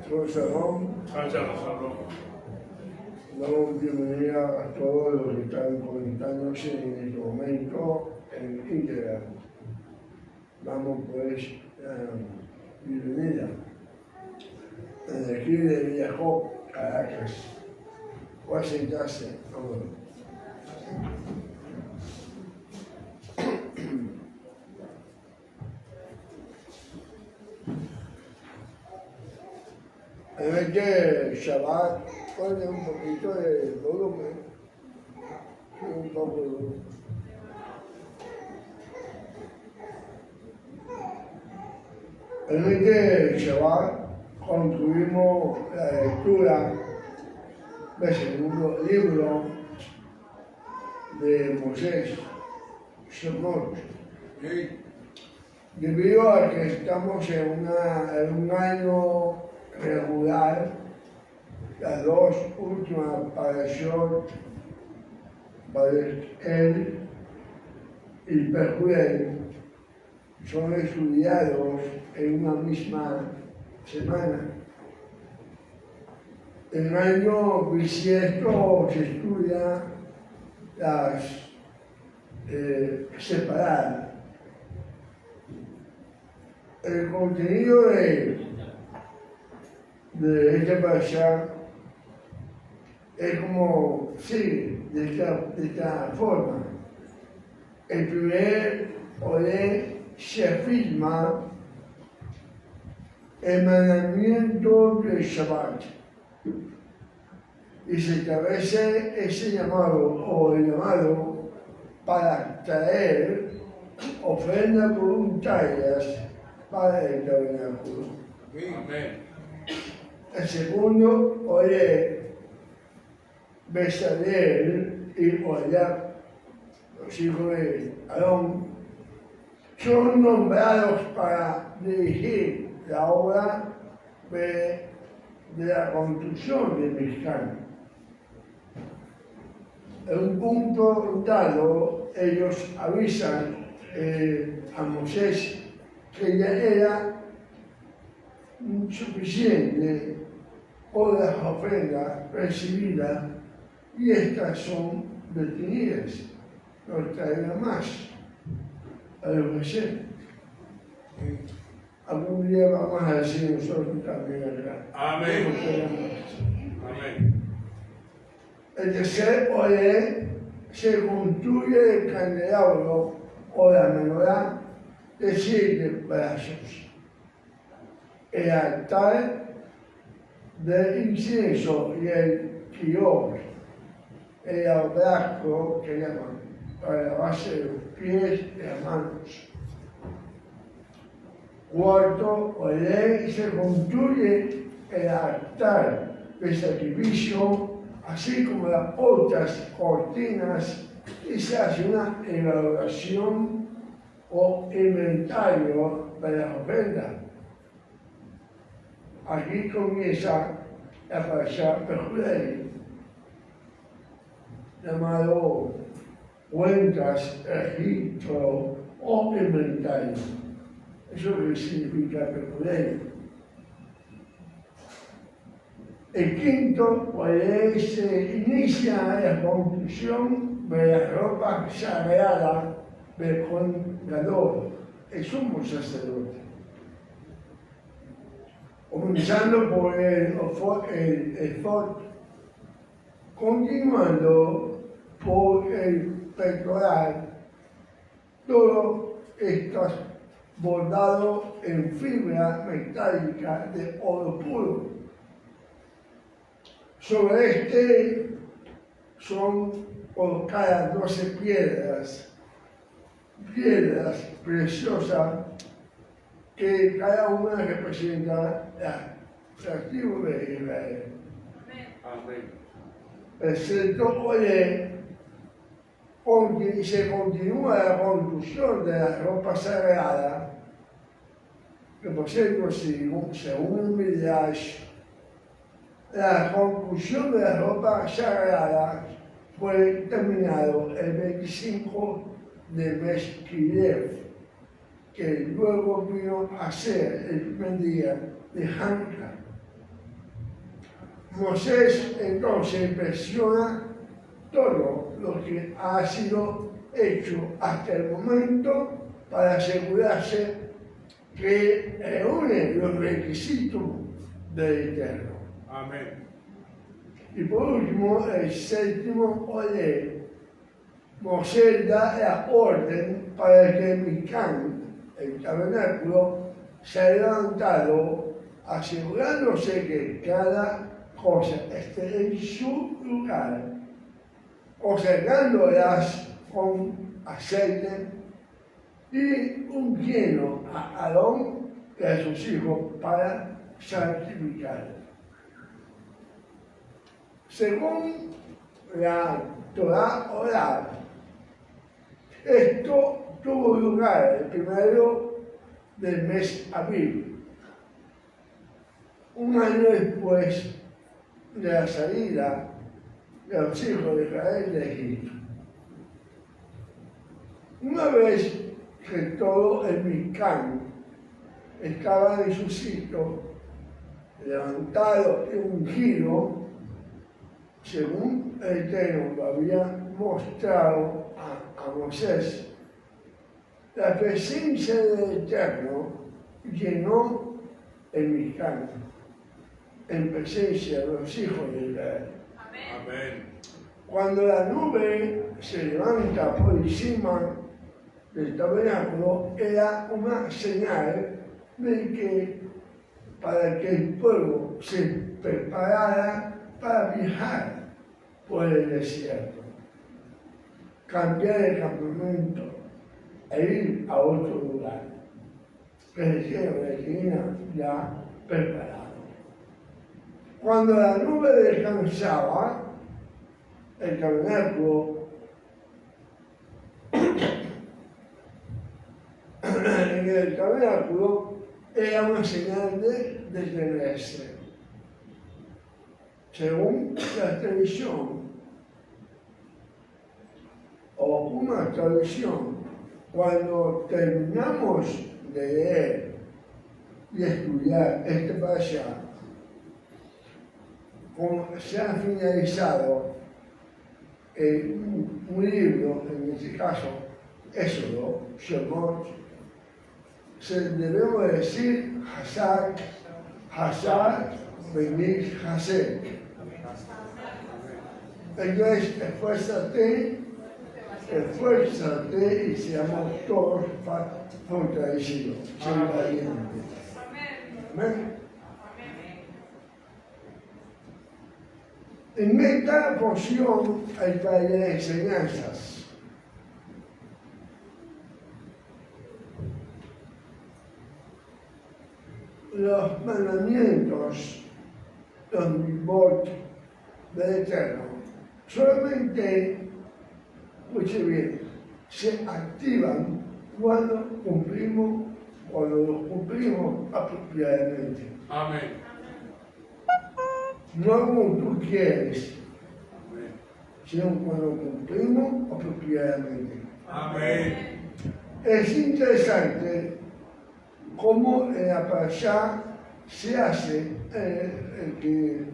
Shalom. Shalom. Damos bienvenida a todos los que están conectándose en este momento en Instagram. Damos pues bienvenida. Desde aquí de Villajó, Caracas. Voy a sentarse ahora. En vez de Shabbat, ponle un poquito de volumen. Un poco de volumen. En vez de Shabbat, concluimos la lectura del segundo libro de Moisés, Shemot. Debido a que estamos en un año regular, las dos últimas parashot, Vayetzel y Pejuel, son estudiados en una misma semana. En el año bisiesto se estudia las separadas. El contenido de este parashá es como sigue de esta forma. El primer olé se afirma el mandamiento del Shabbat y se establece ese llamado o el llamado para traer ofrendas voluntarias para el tabernáculo. Amén. El segundo, oye, Bezalel y Oholiab, los hijos de Aarón, son nombrados para dirigir la obra de la construcción del Mishkan. En un punto dado, ellos avisan a Moisés que ya era suficiente por las ofrendas recibidas y estas son detenidas, no traerán más a lo que sea. Algún día vamos a decir nosotros también acá. Amén. Amén. El tercer olé se construye el candelabro o la menorá de 7 brazos. El altar del incienso y el quiyor, el abrazo que llaman, para la base de los pies y las manos. Cuarto, olé se construye el altar de sacrificio, así como las otras cortinas, y se hace una elaboración o inventario de las ofrendas. Aquí comienza la parashá Pejuel, llamado cuentas, registro o inventario. Eso es lo que significa Pejuel. El quinto, pues, se inicia la construcción de la ropa sagrada del Cohen Gadol, el sumo sacerdote. Comenzando por el efod, continuando por el pectoral, todo esto bordado en fibra metálica de oro puro. Sobre este son colocadas 12 piedras preciosas, que cada una representa la tribu de Israel. Amén. El sexto olé se continúa la construcción de la ropa sagrada, que por cierto, según el Midrash, la conclusión de la ropa sagrada fue terminado el 25 del mes Kislev, que luego vino a ser el primer día de Hanukkah. Moisés entonces presiona todo lo que ha sido hecho hasta el momento para asegurarse que reúne los requisitos del Eterno. Amén. Y por último, el séptimo orden. Moisés da la orden para que Micán, el tabernáculo, sea levantado, asegurándose que cada cosa esté en su lugar, consagrándolas con aceite y ungiendo a Aarón y a sus hijos para santificarlos. Según la Torá oral, esto tuvo lugar el primero del mes Abril, un año después de la salida de los hijos de Israel de Egipto. Una vez que todo el Micán estaba en su sitio, levantado y ungido, según el Eterno lo había mostrado a Moisés, la presencia del Eterno llenó el Micán en presencia de los hijos de Israel. Amén. Cuando la nube se levanta por encima del tabernáculo, era una señal de que para que el pueblo se preparara para viajar por el desierto, cambiar el campamento e ir a otro lugar que el cielo tenía ya preparado. Cuando la nube descansaba, el tabernáculo en el tabernáculo era una señal de detenerse. Según la tradición, o una tradición, cuando terminamos de leer y estudiar este parashá, como se ha finalizado un libro, en este caso Éxodo, Shemot, debemos decir Hazar, Benit Hasek. Entonces, esfuérzate y seamos todos fortalecidos, sin valientes. Amén. En esta porción hay varias enseñanzas. Los mandamientos, los mitzvot del Eterno, solamente, escuche bien, se activan cuando los cumplimos apropiadamente. Amén. No como tú quieres, Amén. sino cuando cumplimos apropiadamente. Amén. Es interesante cómo en la parashá se hace, que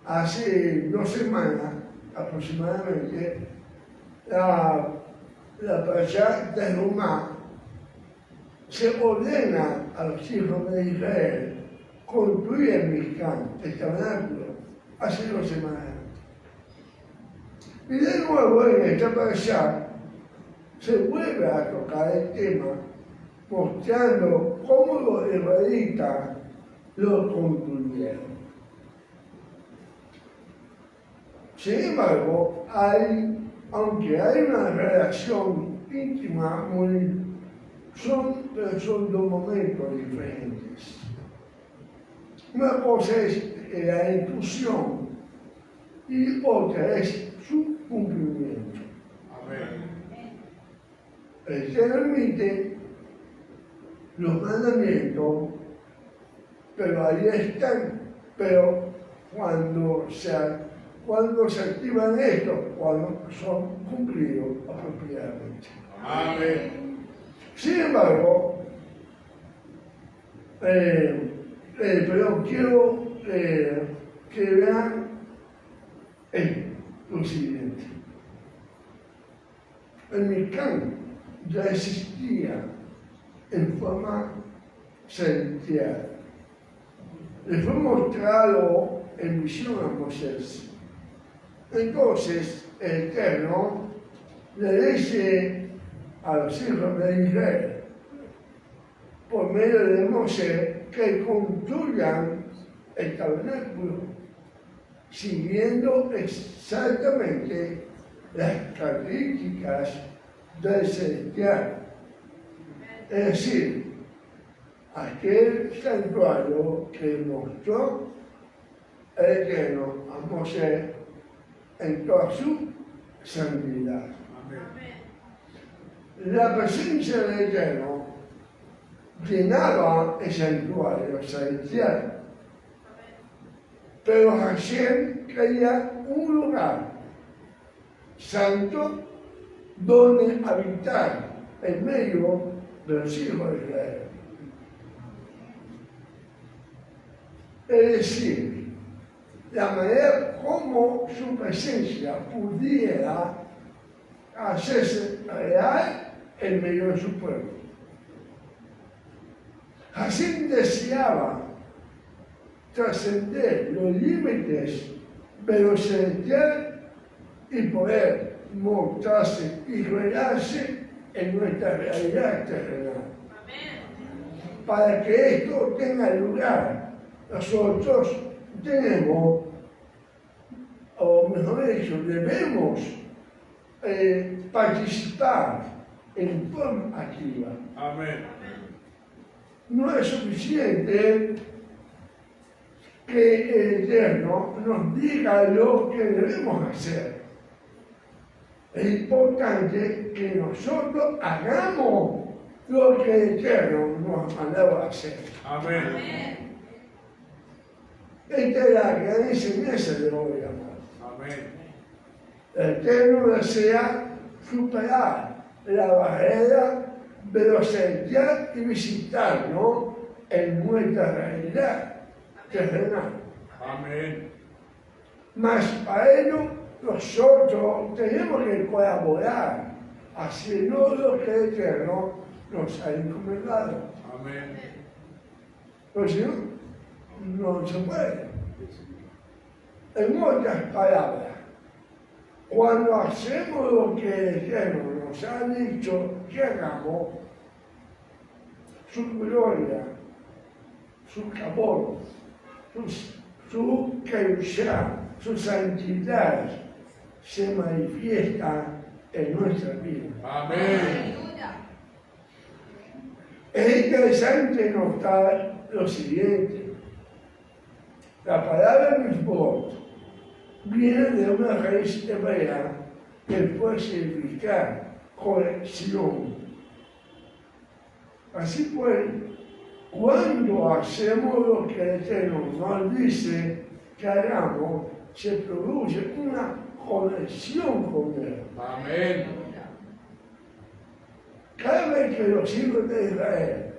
hace 2 semanas aproximadamente, la parashá de Rumá se ordena a los hijos de Israel construir el Mishkan, el tabernáculo, hace 2 semanas. Y de nuevo en esta parashá se vuelve a tocar el tema, mostrando cómo los israelitas lo construyeron. Sin embargo, aunque hay una relación íntima, son 2 momentos diferentes. Una cosa es la inclusión y otra es su cumplimiento. Amén. El Señor emite los mandamientos, pero ahí están. Pero cuando se activan estos, cuando son cumplidos apropiadamente. Amén. Sin embargo, pero quiero que vean es lo siguiente. El Micán ya existía en forma celestial. Le fue mostrado en visión a Moisés. Entonces el Eterno le dice a los hijos de Israel, por medio de Moisés, que construyan el tabernáculo, siguiendo exactamente las características del celestial. Es decir, aquel santuario que mostró el Eterno a Moisés en toda su santidad. La presencia del Eterno llenaba el santuario celestial, pero Hashem quería un lugar santo donde habitar en medio de los hijos de Israel. Es decir, la manera como su presencia pudiera hacerse real en medio de su pueblo. Hashem deseaba trascender los límites de lo celestial y poder mostrarse y revelarse en nuestra realidad terrenal. Para que esto tenga lugar, nosotros tenemos, o mejor dicho, debemos participar en forma activa. Amén. No es suficiente que el Eterno nos diga lo que debemos hacer. Es importante que nosotros hagamos lo que el Eterno nos ha mandado a hacer. Amén. Esta es la gran enseñanza de hoy, amor. Amén. El Eterno desea superar la barrera de lo celestial y visitarnos en nuestra realidad terrenal. Amén. Mas para ello nosotros tenemos que colaborar haciendo lo que el Eterno nos ha encomendado. Amén. Pues si no, no se puede. En otras palabras, cuando hacemos lo que el Eterno nos ha dicho que hagamos, su gloria, su amor, su kedushá, su santidad se manifiesta en nuestra vida. Amén. Es interesante notar lo siguiente. La palabra misbot viene de una raíz hebrea que puede significar corrección. Así pues, cuando hacemos lo que el Eterno nos dice que hagamos, se produce una conexión con Él. Amén. Cada vez que los hijos de Israel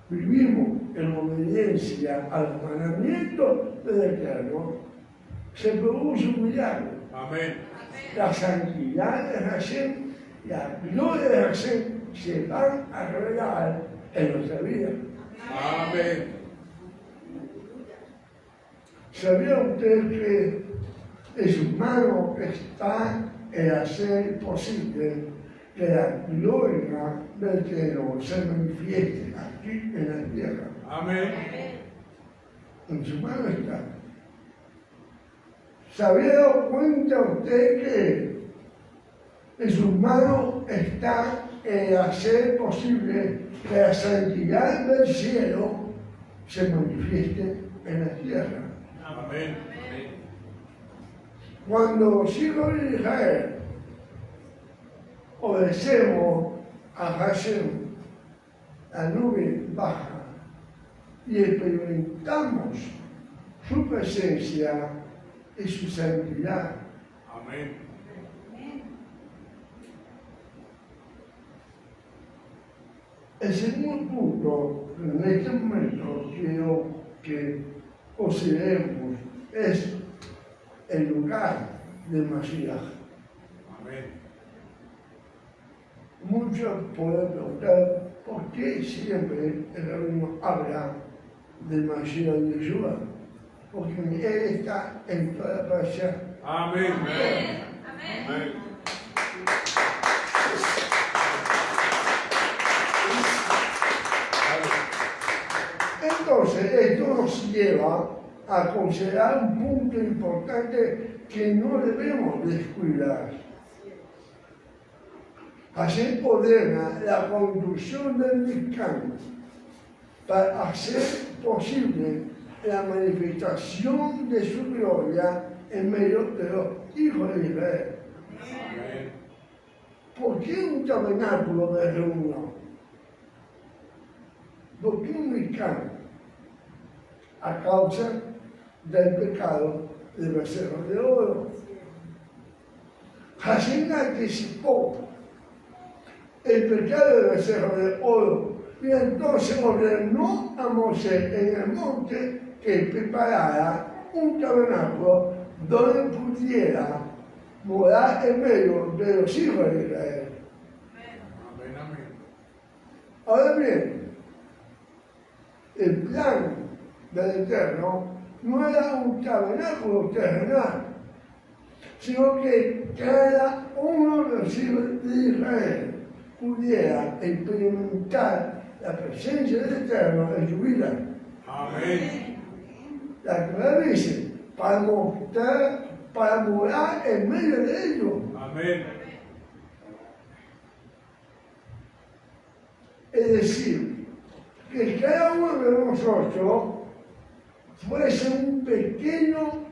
vivimos en obediencia al mandamiento del Eterno, se produce un milagro. Amén. La santidad de Hashem y la gloria de Hashem se van a revelar en nuestra vida. Amén. ¿Sabía usted que en sus manos está el hacer posible que la gloria del Eterno se manifieste aquí en la tierra? Amén. En su mano está. ¿Se había dado cuenta usted que en sus manos está el hacer posible que la santidad del cielo se manifieste en la tierra? Amén. Cuando los hijos de Israel obedecemos a Hashem, la nube baja, y experimentamos su presencia y su santidad. Amén. El segundo punto, en este momento, quiero que consideremos es el lugar de Mashiach. Amén. Muchos pueden preguntar por qué siempre el rabino habla del Mashiach de Yeshua, porque él está en toda la parasha. Amén. Amén. Amén. Entonces, esto nos lleva a considerar un punto importante que no debemos descuidar. Así ordena la construcción del Mishkan para hacer posible la manifestación de su gloria en medio de los hijos de Israel. Amén. ¿Por qué un tabernáculo de reunión? ¿Por qué un Mishkan? A causa del pecado del becerro de oro. Hashem anticipó el pecado del becerro de oro y entonces ordenó a Moisés en el monte que preparara un tabernáculo donde pudiera morar en medio de los hijos de Israel. Amén. Amén. Ahora bien, el plan del Eterno no era un tabernáculo terrenal, sino que cada uno de los hijos de Israel pudiera experimentar la presencia del Eterno en su vida. Amén. La Torah dice, para morar en medio de ellos. Amén. Es decir, que cada uno de nosotros fuese un pequeño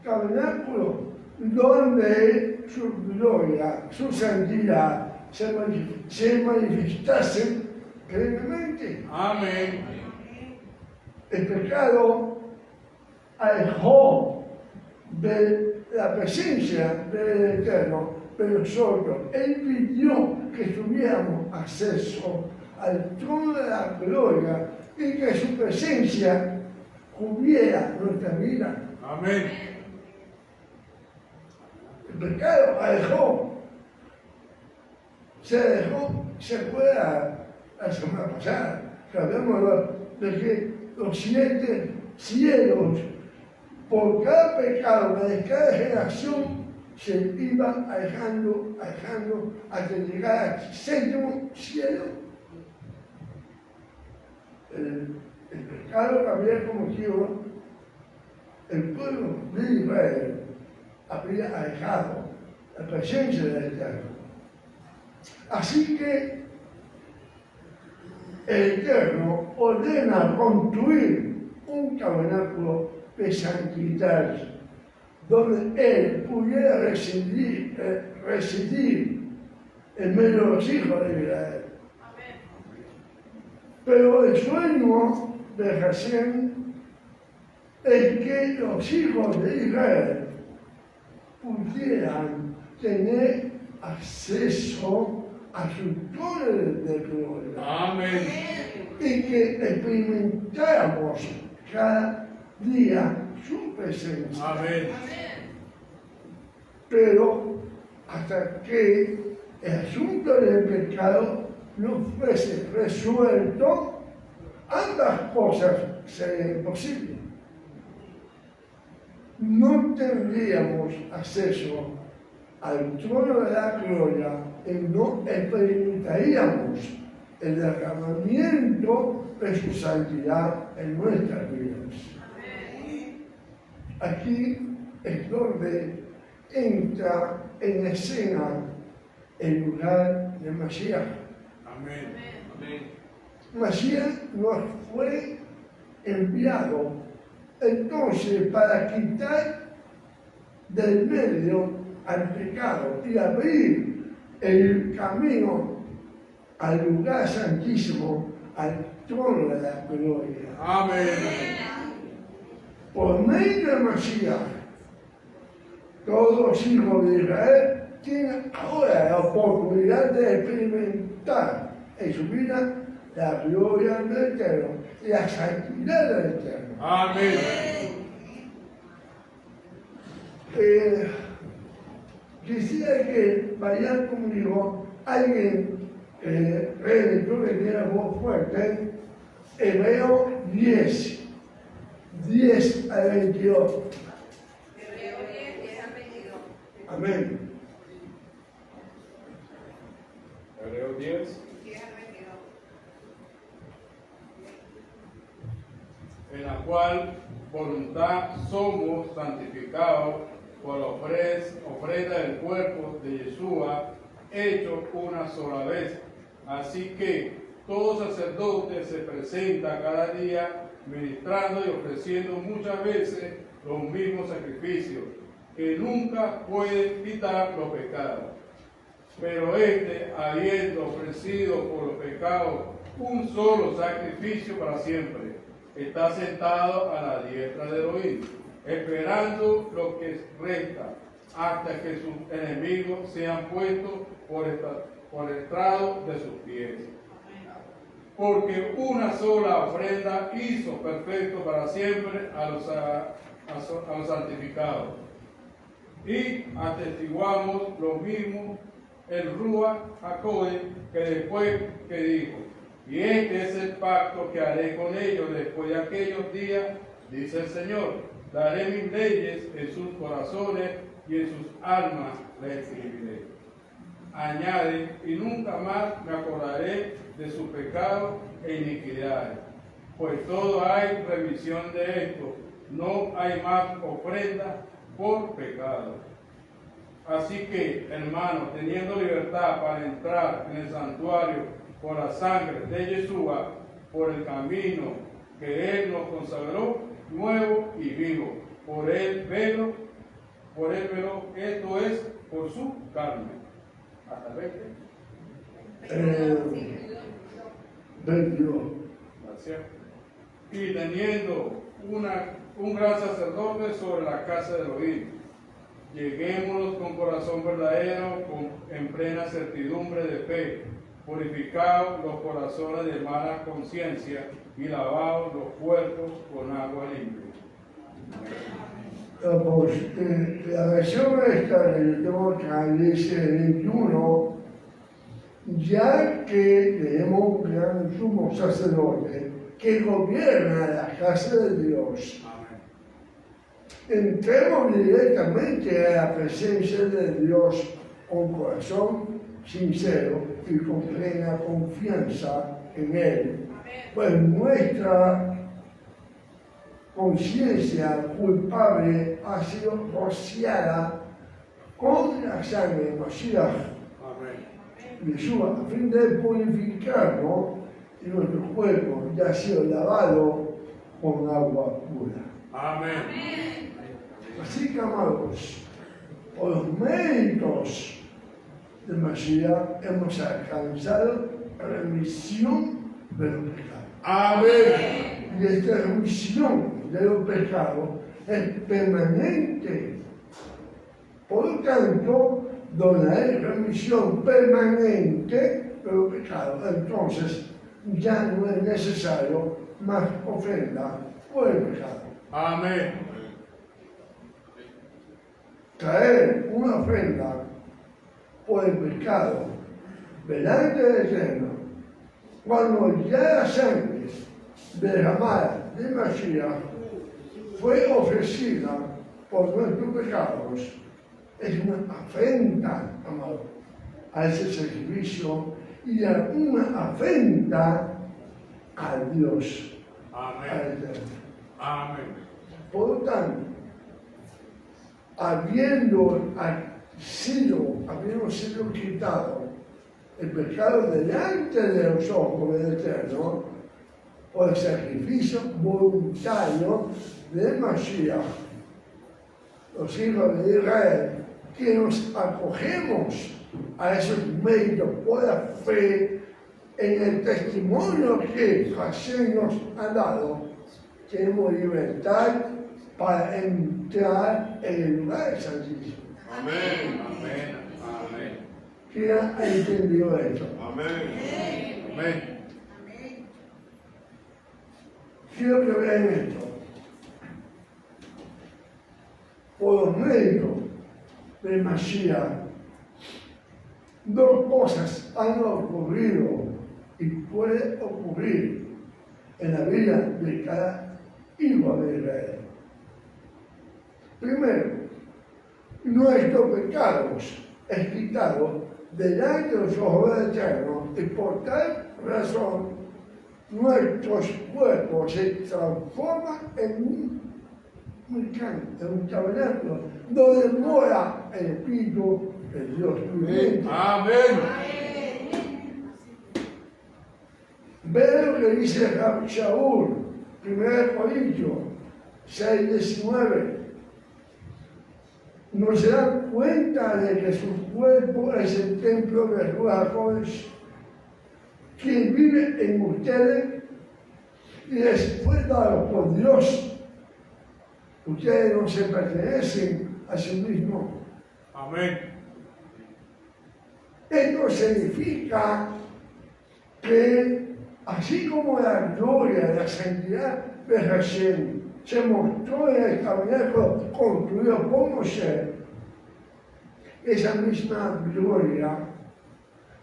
tabernáculo donde su gloria, su santidad se manifestasen plenamente. Amén. El pecado alejó de la presencia del Eterno de nosotros. Él pidió que tuviéramos acceso al trono de la gloria y que su presencia cubriera nuestra vida. Amén. El pecado alejó, se fue la semana pasada, que hablamos de que los 7 cielos, por cada pecado de cada generación, se iban alejando, hasta llegar al 7º cielo. El pecado que había cometido el pueblo de Israel había alejado la presencia del Eterno. Así que el Eterno ordena construir un tabernáculo de santidad donde Él pudiera residir en medio de los hijos de Israel. Pero el sueño de Hashem es que los hijos de Israel pudieran tener acceso a su trono de gloria. Amén. Y que experimentáramos cada día su presencia. Amén. Pero hasta que el asunto del pecado no fuese resuelto, ambas cosas serían imposibles. No tendríamos acceso al trono de la gloria y no experimentaríamos el derramamiento de su santidad en nuestras vidas. Aquí es donde entra en escena el lugar de Mashiach. Amén. Amén. Mashiach nos fue enviado entonces para quitar del medio al pecado y abrir el camino al lugar santísimo, al trono de la gloria. Amén. Por medio de Mashiach, todos los hijos de Israel tienen ahora la oportunidad de experimentar en su vida la gloria del Eterno y la santidad del Eterno. Amén. Quisiera que vayan conmigo alguien creo que tiene voz fuerte. Hebreo 10, 10 al 22. Hebreo 10, 10 al 22. Amén. Hebreo 10. 10 al 22. En la cual voluntad somos santificados por la ofrenda del cuerpo de Yeshua, hecho una sola vez. Así que todo sacerdote se presenta cada día ministrando y ofreciendo muchas veces los mismos sacrificios, que nunca pueden quitar los pecados. Pero habiendo ofrecido por los pecados un solo sacrificio para siempre, está sentado a la diestra de Elohim, esperando lo que resta, hasta que sus enemigos sean puestos por estrado de sus pies. Porque una sola ofrenda hizo perfecto para siempre a los santificados. Y atestiguamos lo mismo el Ruach HaKodesh, que después que dijo: y este es el pacto que haré con ellos después de aquellos días, dice el Señor. Daré mis leyes en sus corazones y en sus almas las escribiré. Añade: y nunca más me acordaré de sus pecados e iniquidades. Pues todo hay remisión de esto, no hay más ofrenda por pecado. Así que, hermanos, teniendo libertad para entrar en el santuario por la sangre de Yeshua, por el camino que Él nos consagró, nuevo y vivo, por el velo, esto es, por su carne. Hasta el 20. 22. Gracias. Y teniendo un gran sacerdote sobre la casa de Elohim, lleguémonos con corazón verdadero, en plena certidumbre de fe, purificados los corazones de mala conciencia y lavados los cuerpos con agua limpia. La versión esta del Toca dice 21, ya que tenemos un gran sumo sacerdote que gobierna la casa de Dios. Entremos directamente a la presencia de Dios con corazón sincero y con plena confianza en Él. Pues nuestra conciencia culpable ha sido rociada con la sangre de Mashiach, Yeshua, a fin de purificarnos, y nuestro cuerpo ya ha sido lavado con agua pura. Amén. Así que, amados, por los méritos de Mashiach hemos alcanzado remisión de los pecados. Amén. Y esta remisión de los pecados es permanente. Por lo tanto, donde hay remisión permanente de los pecados, entonces ya no es necesario más ofrenda por el pecado. Amén. Traer una ofrenda por el pecado delante del Eterno, cuando ya la sangre derramada de Mashiach fue ofrecida por nuestros pecados, es una afrenta, amado, a ese sacrificio y a una afrenta a Dios, al Eterno. Amén. Por lo tanto, habiendo sido quitado el pecado delante de los ojos del Eterno, por el sacrificio voluntario de Mashiach, los hijos de Israel, que nos acogemos a esos méritos por la fe en el testimonio que Hashem nos ha dado, tenemos libertad para entrar en el lugar santísimo. Amén. Amén. Amén. ¿Quién ha entendido esto? Amén. Amén. Quiero que vean esto. Por los medio del Mashiach, dos cosas han ocurrido y puede ocurrir en la vida de cada hijo de Israel. Primero, nuestros pecados es quitado delante de los ojos del Eterno y por tal razón nuestros cuerpos se transforman en un tabernáculo donde mora el Espíritu de Dios viviente. Amén. Ve lo que dice Shaul, 1 Corintios 6:19. No se dan cuenta de que su cuerpo es el templo de Ruach HaKodesh, quien vive en ustedes y les fue dado por Dios. Ustedes no se pertenecen a sí mismos. Amén. Esto significa que así como la gloria de la santidad de Hashem se mostró en el tabernáculo construido por Moshe, esa misma gloria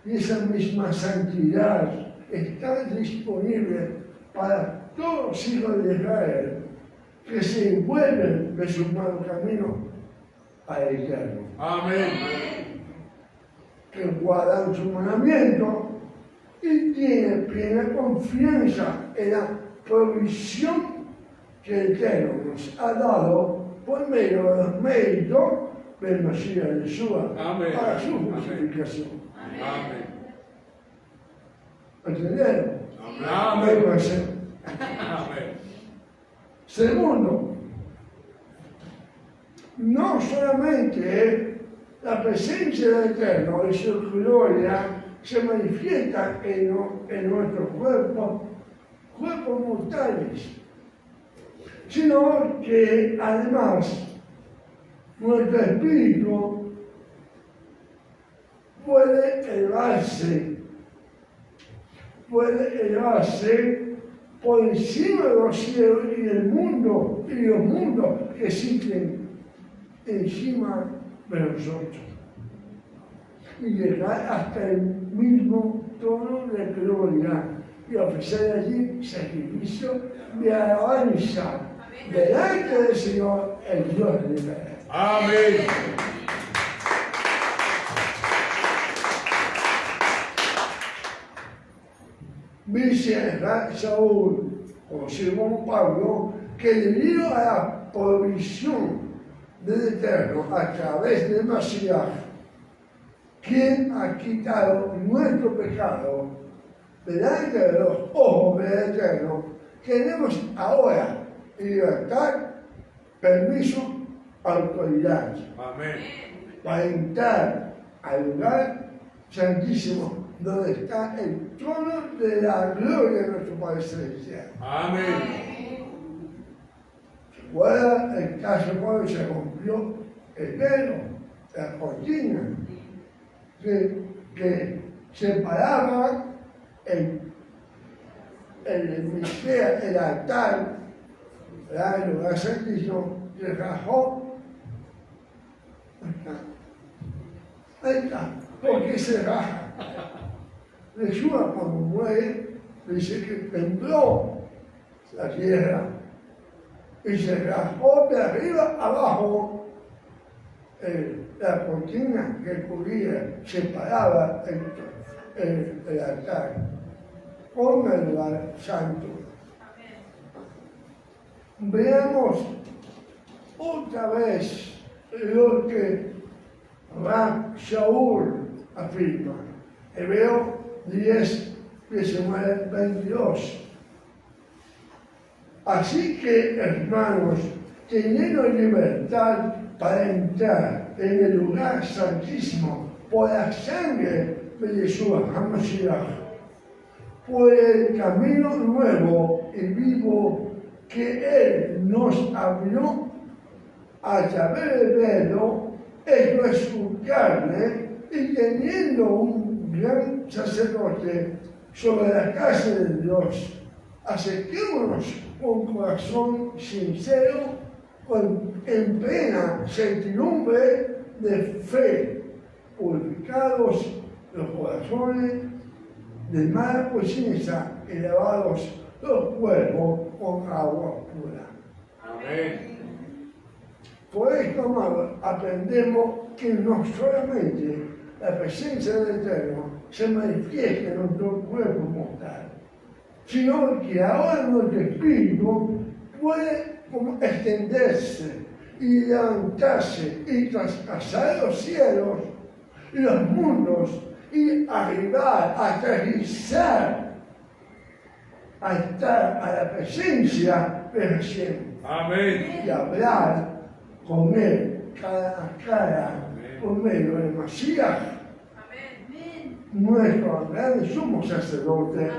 y esa misma santidad está disponible para todos los hijos de Israel que se envuelven de su mal camino al Eterno. Amén. Que guardan su mandamiento y tienen plena confianza en la provisión que el Eterno nos ha dado por medio de los méritos del Mashiach de Yeshua para su justificación. Amén. ¿Entendieron? Amén. Amén. Segundo, no solamente la presencia del Eterno y su gloria se manifiesta en nuestros cuerpos mortales, sino que además nuestro espíritu puede elevarse por encima de los cielos y del mundo y los mundos que existen encima de nosotros y llegar hasta el mismo trono de gloria y ofrecer allí sacrificio de alabanza delante del Señor, el Dios de Israel. Amén. Dice Saúl o Simón Pablo que debido a la provisión del Eterno a través del Mashiach, quien ha quitado nuestro pecado delante de los ojos del Eterno, tenemos ahora libertad, permiso, autoridad. Amén. Para entrar al lugar santísimo donde está el trono de la gloria de nuestro Padre Celestial. Amén. ¿Recuerda el caso cuando se rompió el velo, la cortina, que separaba el altar, el lugar santísimo, se rajó? Ahí está. ¿Por qué se raja? Yeshua cuando muere dice que tembló la tierra y se rajó de arriba abajo la cortina que cubría, separaba el altar con el lugar santo. Veamos otra vez lo que Rab Shaul afirma. Hebreo 10, 19, 22. Así que, hermanos, teniendo libertad para entrar en el lugar santísimo por la sangre de Yeshua HaMashiach, por el camino nuevo y vivo que Él nos abrió a través del velo, esto es su carne, y teniendo un gran sacerdote sobre la casa de Dios, acerquémonos con corazón sincero, en plena certidumbre de fe, purificados los corazones de mala conciencia y lavados los cuerpos con agua pura. Amén. Por esto, amados, aprendemos que no solamente la presencia del Eterno se manifiesta en nuestro cuerpo mortal, sino que ahora nuestro espíritu puede como extenderse y levantarse y traspasar los cielos y los mundos y arribar, aterrizar, a estar a la presencia de Hashem. Amén. Y hablar con él cara a cara por medio del Mashiach, nuestro gran sumo sacerdote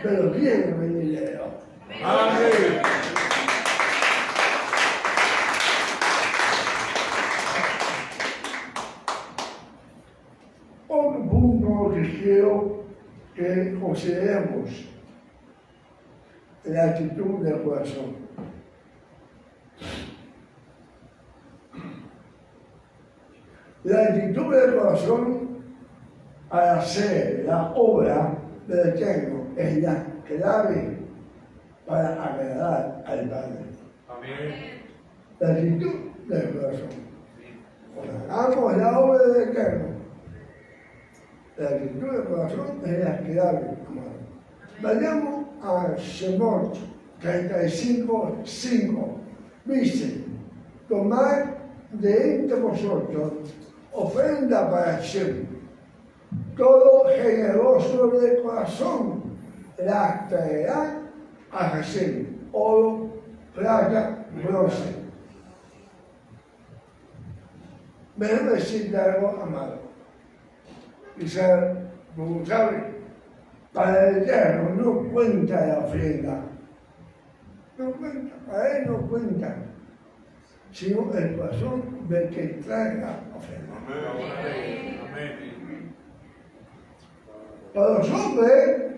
de los bienes venideros. Amén. Otro punto que quiero que consideremos la actitud del corazón. La actitud del corazón al hacer la obra del Eterno es la clave para agradar al Padre. Amén. La actitud del corazón. Cuando hagamos la obra del Eterno, la actitud del corazón es la clave, amado. Vayamos a Shemot 35:5. Dice: tomad de entre vosotros ofrenda para Hashem. Todo generoso de corazón la traerá a Hashem. Oro, plata, bronce. Déjame decirte algo, amado. Quizás, como sabe, para el Eterno no cuenta la ofrenda. No cuenta, para él no cuenta, sino el corazón del que trae la ofrenda. Amén. Amén. Para los hombres,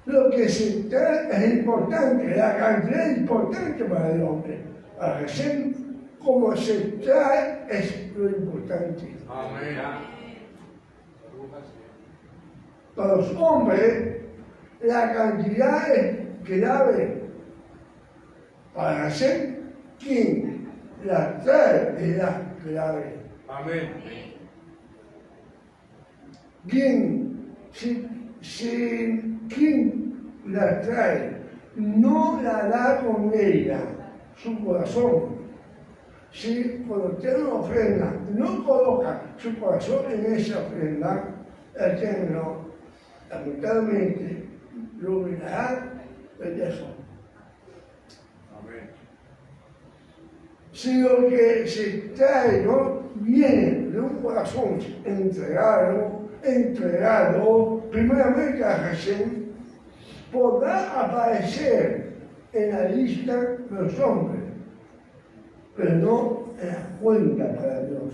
lo que se trae es importante, la cantidad es importante para el hombre. Para Hashem, como se trae es lo importante. Amén. Para los hombres, la cantidad es clave. Para Hashem, quien la trae es la clave. Amén. Quien la trae no la da con ella, su corazón. Si cuando tiene una ofrenda no coloca su corazón en esa ofrenda, el Eterno lamentablemente lo mirará de eso. Amén. Si lo que se trae no viene de un corazón entregado primeramente a Hashem, podrá aparecer en la lista de los hombres, pero no en la cuenta para Dios.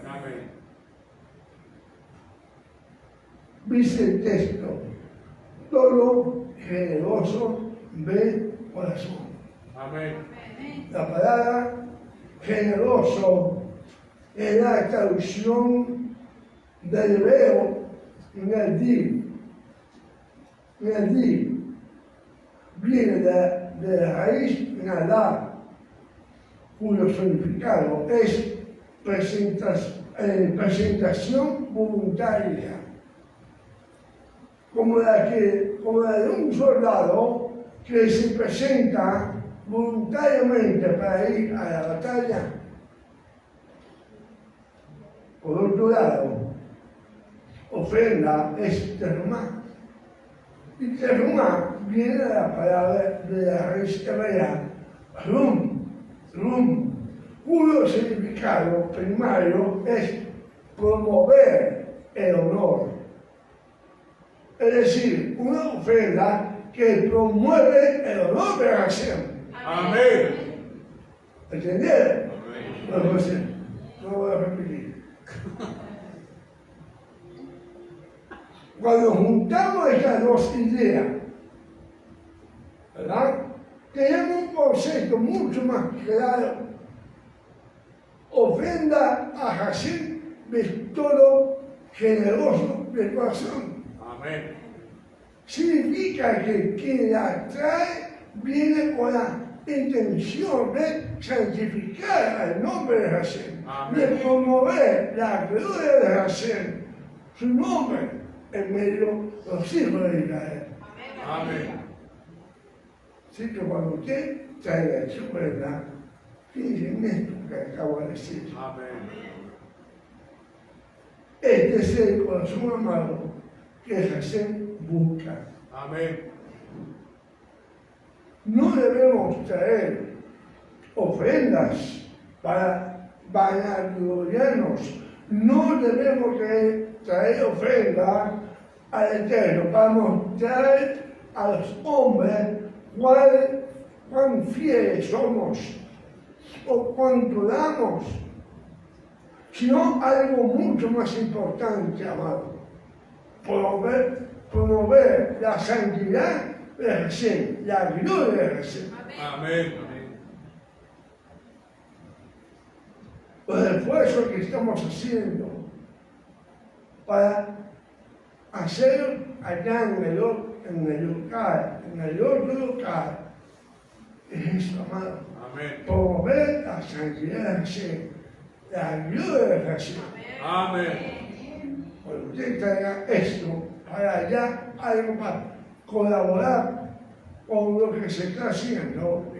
Amén. Dice el texto: todo generoso de corazón. Amén. La palabra generoso es la traducción del hebreo Nadir. Nadir viene de la raíz nadar, cuyo significado es presentación voluntaria, como la de un soldado que se presenta voluntariamente para ir a la batalla. Por otro lado, ofrenda es terumá. Y terumá viene de la palabra de la raíz hebrea rum, cuyo significado primario es promover el honor. Es decir, una ofrenda que promueve el honor de Hashem. Amén. ¿Entendieron? Amén. No voy a repetir. Cuando juntamos estas dos ideas, ¿verdad? tenemos un concepto mucho más claro. Ofrenda a Hashem de todo generoso de corazón. Amén. Significa que quien la trae viene con la intención de santificar al nombre de Hashem, Amén. de promover la gloria de Hashem, su nombre en medio de los hijos de Israel. Amén. Así que cuando usted traiga su verdad, fíjense en esto que acabo de decir. Amén. Este es el corazón amado que Hashem busca. Amén. No debemos traer ofrendas para vanagloriarnos. No debemos traer ofrendas al Eterno para mostrar a los hombres cuán fieles somos o cuánto damos, sino algo mucho más importante, amado. Promover la santidad de Hashem, la gloria de Hashem. Amén. Los esfuerzos que estamos haciendo para hacer allá en el otro local, es eso, amado. Amén. Promover la santidad de Hashem, la gloria de Hashem. Amén. Cuando usted traiga esto para allá, algo para colaborar con lo que se está haciendo,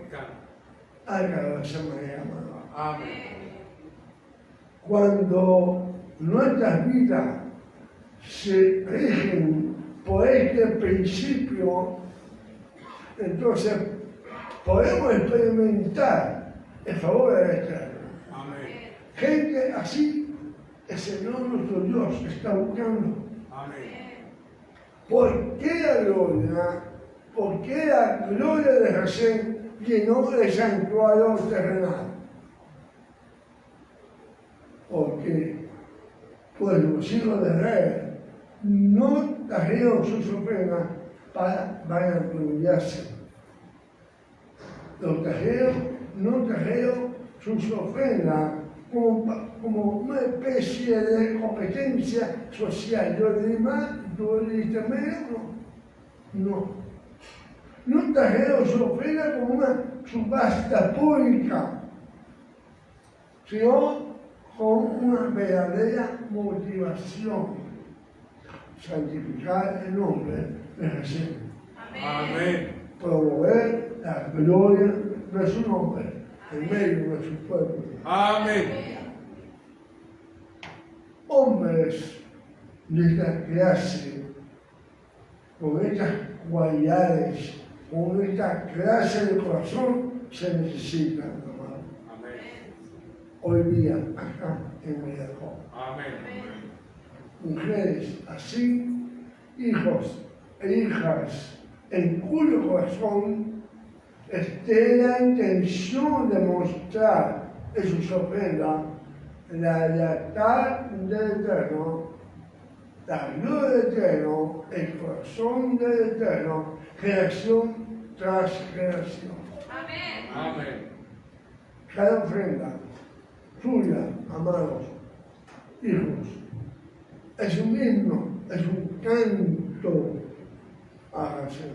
hágalo de esa manera, amado. Amén. Cuando nuestras vidas se rigen por este principio, entonces podemos experimentar el favor del Eterno. Amén. Gente así, el Señor nuestro Dios está buscando. Amén. ¿Por qué la gloria de Hashem llenó el santuario terrenal? Porque pues los hijos de Israel no trajeron sus ofrendas para vanagloriarse. No trajeron sus ofrendas como una especie de competencia social. Yo le di más, tú le diste menos. No. No trajeron su ofrenda como una subasta pública, sino con una verdadera motivación: santificar el nombre de Jesús. Amén. Promover la gloria de su nombre en medio de su pueblo. Amén. Hombres de esta clase, con estas cualidades, con esta clase de corazón, se necesitan, amado. Amén. Hoy día, acá en Medellín. Amén. Mujeres así, hijos e hijas en cuyo corazón esté la intención de mostrar en sus ofrendas la lealtad del Eterno, la gloria del Eterno, el corazón del Eterno, generación tras generación. Amén. Cada ofrenda suya, amados hijos, es un himno, es un canto a Hashem.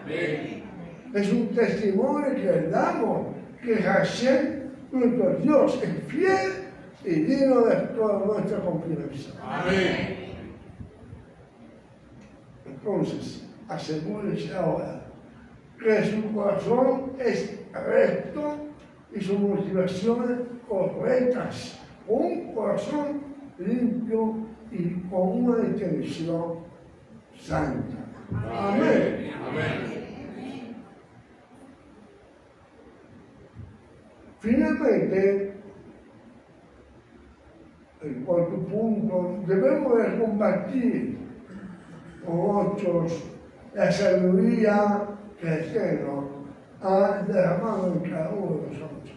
Amén. Es un testimonio que damos que Hashem, nuestro Dios, es fiel y digno de toda nuestra confianza. Amén. Entonces, asegúrese ahora que su corazón es recto y sus motivaciones correctas, con un corazón limpio y con una intención santa. Amén. Amén. Finalmente, el cuarto punto, debemos de compartir con otros la sabiduría que el Eterno ha derramado en cada uno de nosotros.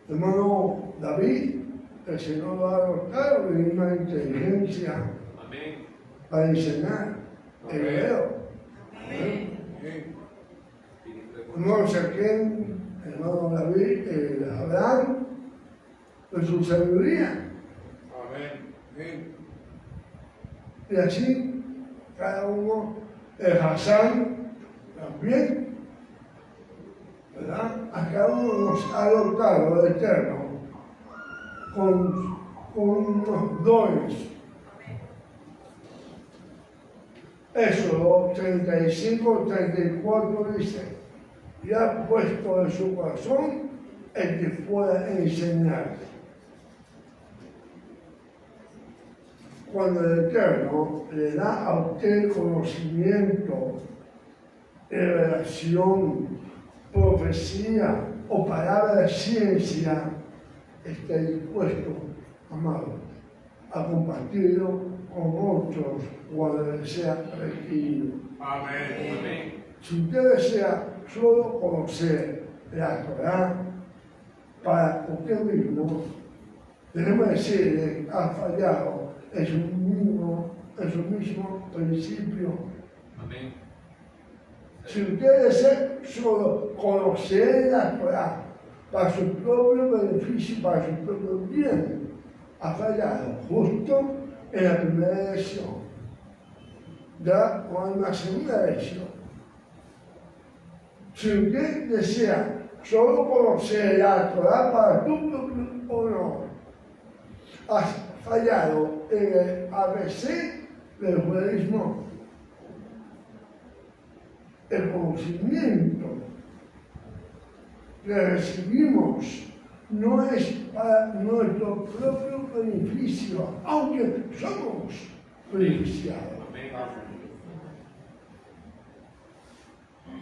Hermano David, el Señor lo ha dotado de una inteligencia para enseñar. hebreo. No sé quién, hermano David, Abraham, de su sabiduría. Amén. Y así, cada uno, el Hassan también, ¿verdad? A cada uno nos ha dotado el Eterno con unos dones. Éxodo 35-34 dice, y ha puesto en su corazón el que pueda enseñar. Cuando el Eterno le da a usted conocimiento, revelación, profecía o palabra de ciencia, esté dispuesto, amado, a compartirlo con otros cuando sea requerido. Amén. Si usted desea solo conocer la Torah para usted mismo, debemos decirle que ha fallado en su mismo principio. Amén. Si usted desea solo conocer la Torah para su propio beneficio, para su propio bien, ha fallado justo en la primera elección, ya o en la segunda elección. Si usted desea solo conocer la Torah para tu propio honor, has fallado en el ABC del judaísmo. El conocimiento que recibimos no es para nuestro propio beneficio, aunque somos beneficiados.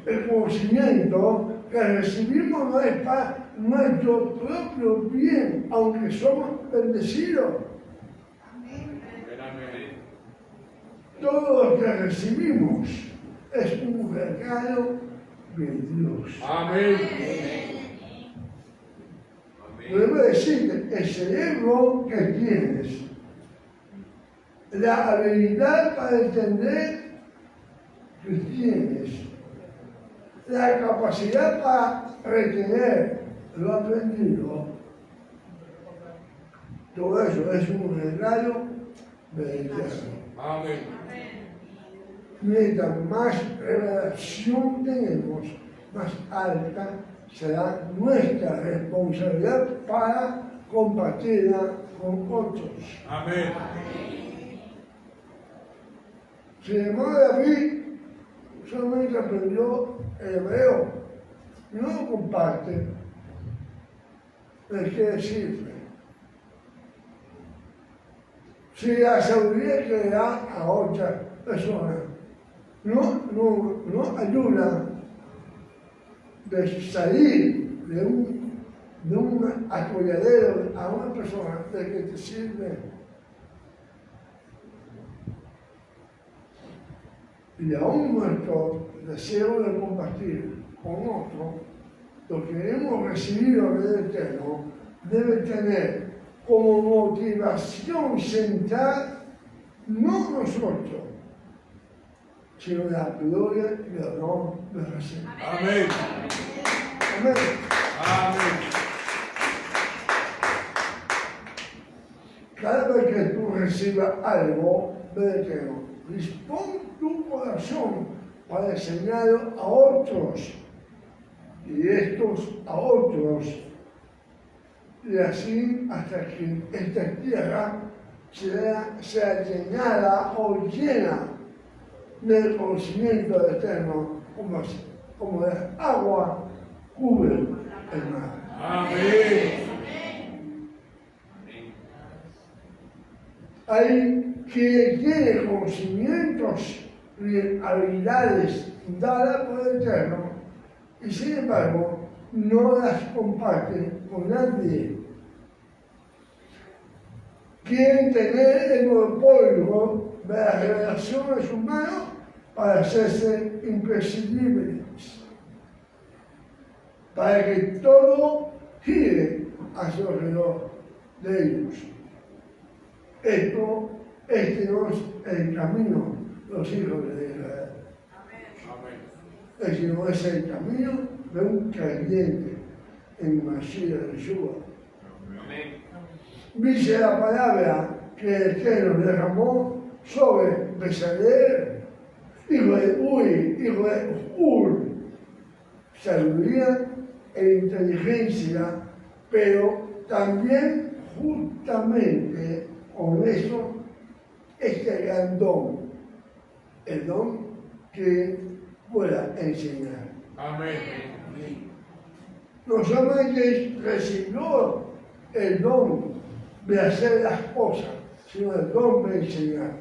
El conocimiento que recibimos no es para nuestro propio bien, aunque somos bendecidos. Todo lo que recibimos es un regalo de Dios. Amén. Debo decirte, el cerebro que tienes, la habilidad para entender que tienes, la capacidad para retener lo aprendido, todo eso es un regalo del Eterno. Amén. Mientras más revelación tenemos, más alta será nuestra responsabilidad para compartirla con otros. Amén. Si el hermano David solamente aprendió el hebreo, no lo comparte, ¿de qué sirve? Si la sabiduría que le da a otras personas no ayuda de salir de un atolladero a una persona de que te sirve. Y aún nuestro deseo de compartir con otro lo que hemos recibido del Eterno debe tener como motivación central no nosotros, sino la gloria y el honor de Jesús. Amén. Amén. Amén. Cada vez que tú recibas algo del Eterno, dispón tu corazón para enseñarlo a otros y estos a otros, y así hasta que esta tierra sea llenada o llena del conocimiento del Eterno, como el agua cubre el mar. Amén. Hay quien tiene conocimientos y habilidades dadas por el Eterno y sin embargo no las comparte con nadie. Quieren tener el monopolio de las relaciones humanas para hacerse imprescindibles, para que todo gire a su alrededor de ellos. Este no es el camino los hijos de Israel. Amén. Ese no es el camino de un creyente en Mashiach de Yeshua. Amén. Dice la palabra que el Eterno derramó sobre Bezalel, hijo de Uri, hijo de Ur, sabiduría e inteligencia, pero también justamente con eso este gran don, el don que pueda enseñar. Amén. No solamente recibió el don de hacer las cosas, sino el don de enseñar.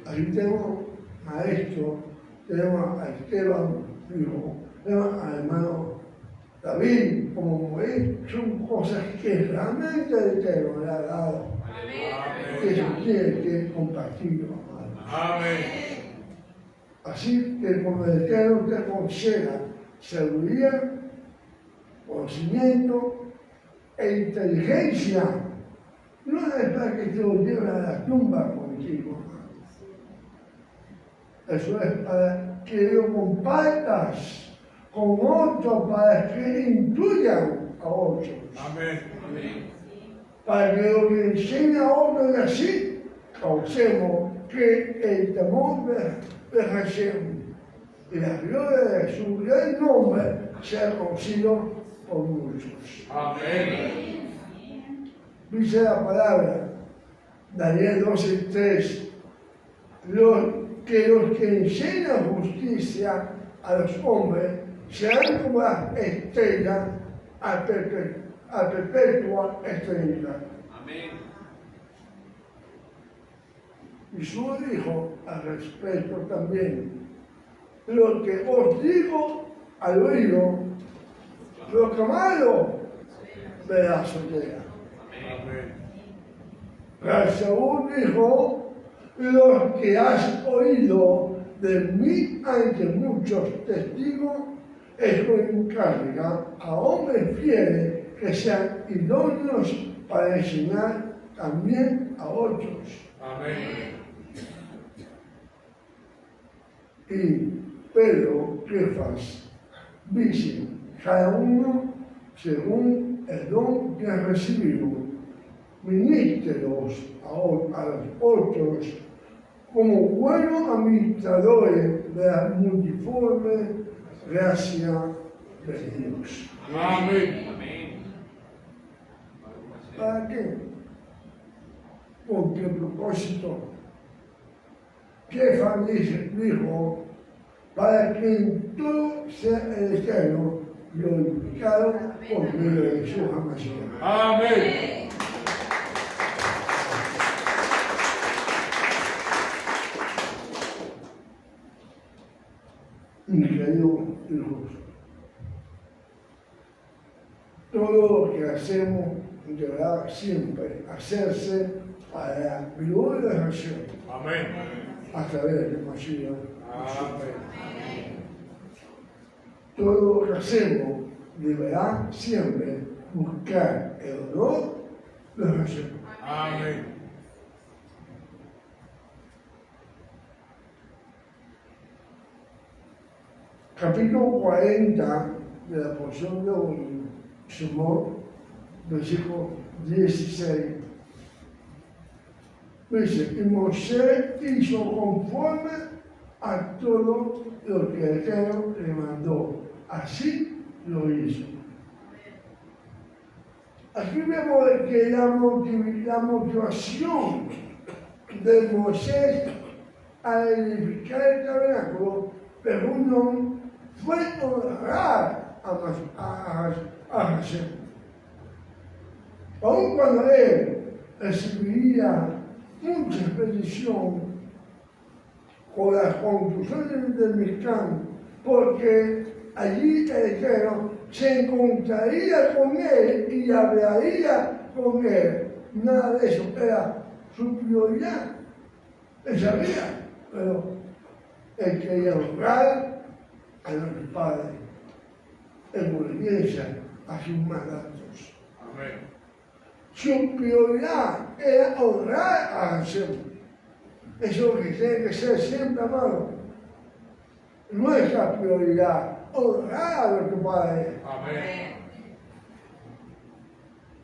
Ahí tenemos maestro, tenemos a Esteban, hijo, tenemos al hermano David, como Moisés, son cosas que realmente el Eterno le ha dado. Que se tiene que compartir, hermano. Amén. Así que como el Eterno te conceda sabiduría, conocimiento e inteligencia, no es para que te lo lleven a la tumba contigo. Eso es para que lo compartas con otros, para que intuyan a otros. Amén. Para que lo que enseña a otros y así causemos que el temor de Hashem y la gloria de su gran nombre sea conocido por muchos. Amén. Dice la palabra, Daniel 12:3, los que enseñan justicia a los hombres serán como las estrellas a perpetua estrella. Amén. Y su dijo al respecto también, lo que os digo al oído, proclamadlo de la azotea. Amén. Saúl dijo, lo que has oído de mí ante muchos testigos, eso encarga a hombres fieles que sean idóneos para enseñar también a otros. Amén. Y Pedro, Kefas, dicen, cada uno según el don que ha recibido, ministros a los otros como buenos administradores de la multiforme gracia de Dios. Amén. ¿Para qué? Porque el propósito Kefas dijo, para que en todo sea el Eterno glorificado por medio de Jesús HaMashiach. Amén. Mi querido hijos, todo lo que hacemos deberá siempre hacerse para la gloria de Hashem Amén. a través de Mashiach. Amén. Todo lo que hacemos deberá siempre buscar el honor de Hashem. Amén. Capítulo 40 de la porción de hoy, Shemot, versículo 16. Dice, y Moshe hizo conforme a todo lo que el Eterno le mandó. Así lo hizo. Aquí vemos que la motivación de Moisés al edificar el tabernáculo, pero uno fue honrar a Hashem. Aun cuando él recibiría mucha petición con las conclusiones del Mishkan, porque allí el Eterno se encontraría con él y hablaría con él. Nada de eso era su prioridad. Él sabía, pero él quería honrar a nuestro Padre en obediencia a sus mandatos. Amén. Su prioridad era honrar a Hashem. Eso que tiene que ser siempre, amado. Nuestra prioridad, honrar a nuestro Padre. Amén.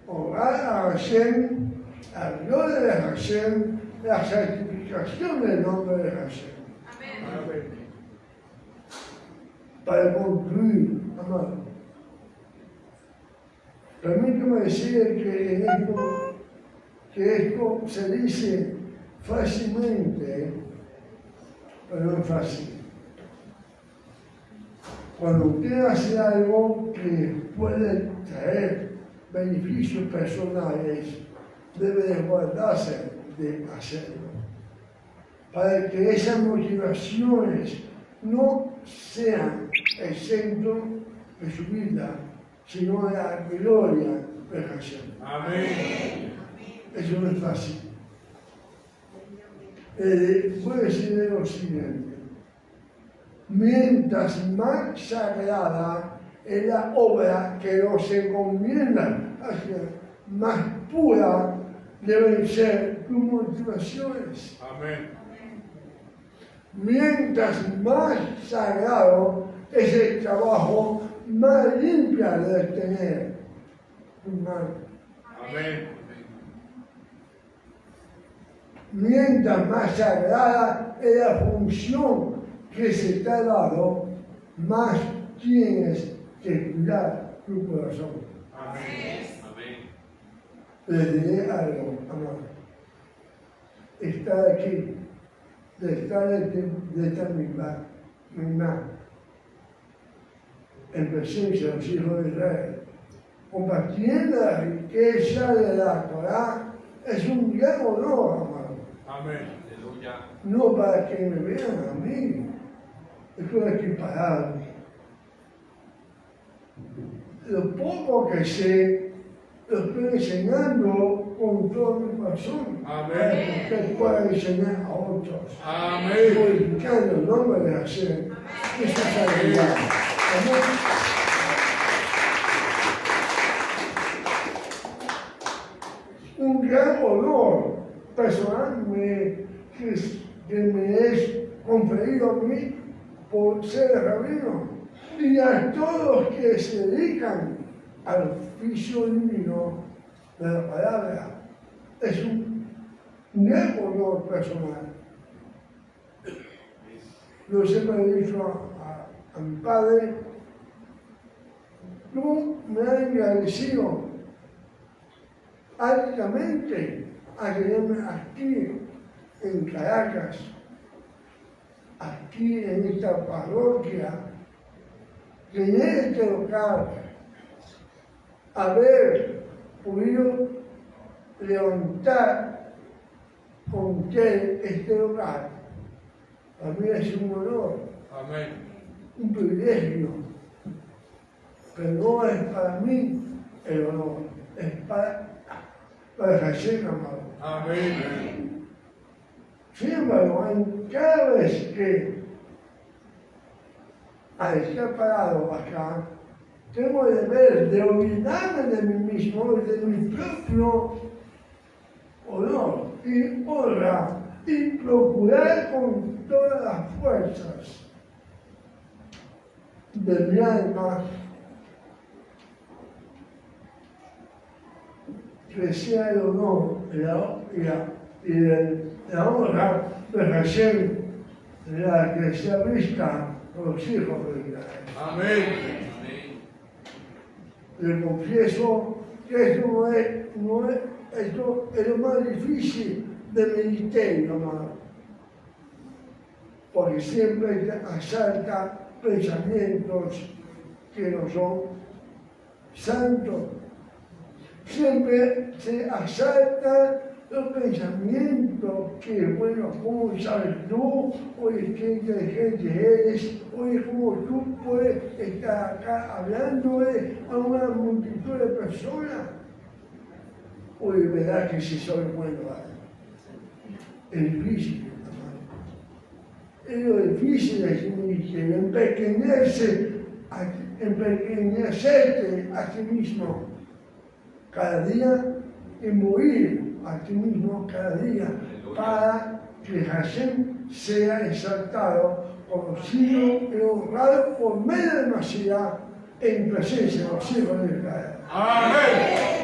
Honrar a Hashem, la gloria de Hashem, la santificación del nombre de Hashem. Amén. Para concluir, amado, permítame decir que esto se dice fácilmente, pero no es fácil. Cuando usted hace algo que puede traer beneficios personales, debe de guardarse de hacerlo, para que esas motivaciones no sean el centro de su vida, sino la gloria de Hashem. Amén. Eso no es fácil. Voy a decirle lo siguiente. Mientras más sagrada es la obra que nos encomienda hacer, más pura deben ser tus motivaciones. Amén. Mientras más sagrado es el trabajo, más limpia debes tener tu mano. Amén. Mientras más sagrada es la función que se te ha dado, más tienes que cuidar tu corazón. Amén. Les diré algo, amado. Estar aquí, de estar de esta misma, en presencia de los hijos de Israel, compartiendo la riqueza de la Torah, es un gran honor, amado. Amén. No para que me vean a mí, estoy aquí parado. Lo poco que sé, lo estoy enseñando con todo mi corazón. Amén. Para que usted pueda enseñar a otros. Amén. Glorificando el nombre de Hashem. Esa es la realidad. Amén. Un gran honor personal que me es conferido a mí por ser rabino y a todos los que se dedican al oficio divino de la palabra. Es un gran honor personal. Yo siempre he dicho a mi padre, tú me has agradecido altamente a tenerme aquí en Caracas, aquí en esta parroquia, en este local, haber podido levantar con usted este local. Para mí es un honor, Amén. un privilegio, pero no es para mí el honor, es para Hashem, amado. Amén. Sin embargo, cada vez que al estar parado acá, tengo el deber de olvidarme de mí mismo, de mi propio honor y honra, y procurar con todas las fuerzas de mi alma que sea el honor y la honra de Hashem, la que sea vista por los hijos de Israel. Amén. Le confieso que esto esto es lo más difícil de mi ministerio, amado, porque siempre asalta pensamientos que no son santos. Siempre se asaltan los pensamientos que, bueno, ¿cómo sabes tú? Oye, qué inteligente eres. Oye, ¿cómo tú puedes estar acá hablando a una multitud de personas? Oye, ¿verdad que si soy bueno? Es difícil, hermano. Es lo difícil de ese ministerio, empequeñecerte a ti mismo cada día y morir a ti mismo cada día para que Hashem sea exaltado, conocido y honrado por medio de Mashiach en presencia de los hijos de Israel. Amén.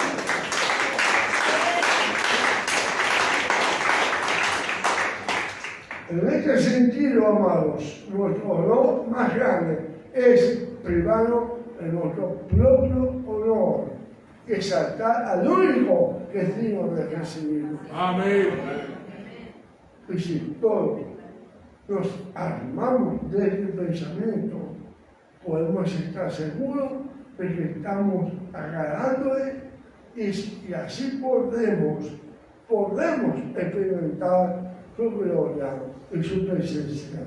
En este sentido, amados, nuestro honor más grande es privado de nuestro propio honor, exaltar al único que es digno de recibirlo. Amén. Y si todos nos armamos de este pensamiento, podemos estar seguros de que estamos agradándole y así podemos experimentar su gloria y su presencia.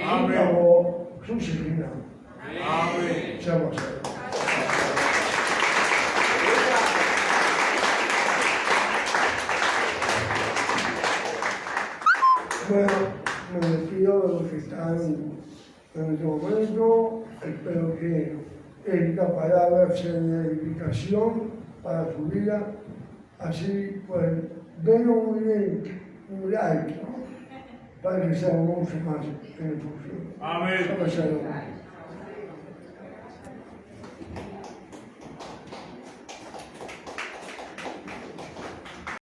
Amén. Acabó su signo. Amén. Seamos salvos. Bueno, me despido de los que están en este momento. Espero que esta palabra sea de edificación para su vida. Así pues, denle un like, ¿no? Para que sea mucho más en el futuro. Amén. Vamos a hacerlo.